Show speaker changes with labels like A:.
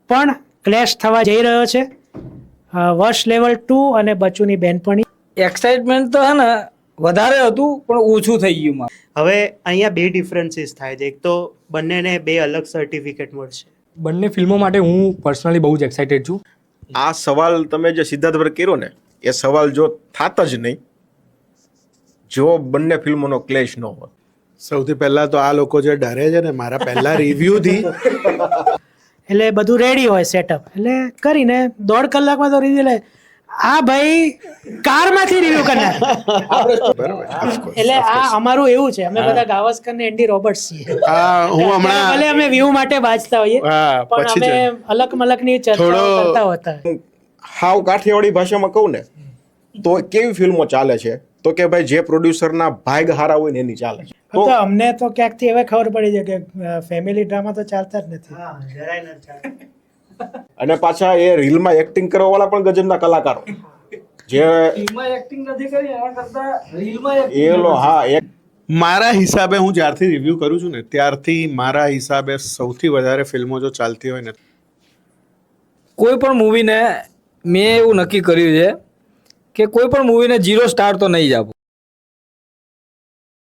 A: પણ ક્લેશ થવા જઈ રહ્યો છે. વર્ષ લેવલ 2 અને બચુની બેનપણી.
B: એક્સાઇટમેન્ટ તો હે ને વધારે હતું પણ ઓછું થઈ ગયું મારું.
C: હવે અહીંયા બે ડિફરન્સીસ થાય છે. એક તો બંનેને બે અલગ સર્ટિફિકેટ મળશે.
D: બંને ફિલ્મો માટે હું પર્સનલી બહુ જ એક્સાઇટેડ છું.
E: આ સવાલ તમે જે સિદ્ધાર્થ પર કર્યો ને એ સવાલ જો થાત જ નહીં જો બંને ફિલ્મોનો ક્લેશ ન હોત.
F: સૌથી પહેલા તો આ લોકો જે ડરે છે ને મારા પહેલા રિવ્યુથી
A: એટલે બધું રેડી હોય સેટઅપ, એટલે કરીને 1.5 કલાકમાં તો રિવ્યુ લે. આ ભાઈ કારમાંથી રિવ્યુ કરનાર. એટલે આ અમારું એવું છે, અમે બધા ગાવસ્કર ને એન્ડી રોબર્ટ્સ છીએ.
F: હું હમણાં
A: ભલે અમે વ્યૂ માટે વાંચતા હોઈએ પણ અમે અલગ મલકની ચર્ચા કરતા હોતા.
E: હાવ કાઠિયાવાડી ભાષામાં કહું ને તો કેવી ફિલ્મો ચાલે છે તો કે ભાઈ જે પ્રોડ્યુસરના ભાગ હારા હોય ને એની ચાલે છે.
A: તો અમને તો ક્યાંકથી હવે ખબર પડી છે કે ફેમિલી ડ્રામા તો ચાલતા જ નથી.
E: અને પાછા એ રીલમાં એક્ટિંગ કરવા વાળા પણ ગજબના કલાકારો જે
B: ફિલ્મમાં એક્ટિંગ નથી કરી એના કરતા રીલમાં
F: મારા હિસાબે હું જ્યારથી રિવ્યૂ કરું છું ને ત્યારથી મારા હિસાબે સૌથી વધારે ફિલ્મો જો ચાલતી હોય ને
B: કોઈ પણ મૂવીને મેં એવું નક્કી કર્યું છે કે કોઈ પણ મૂવીને 0 સ્ટાર તો નહીં જ આપું.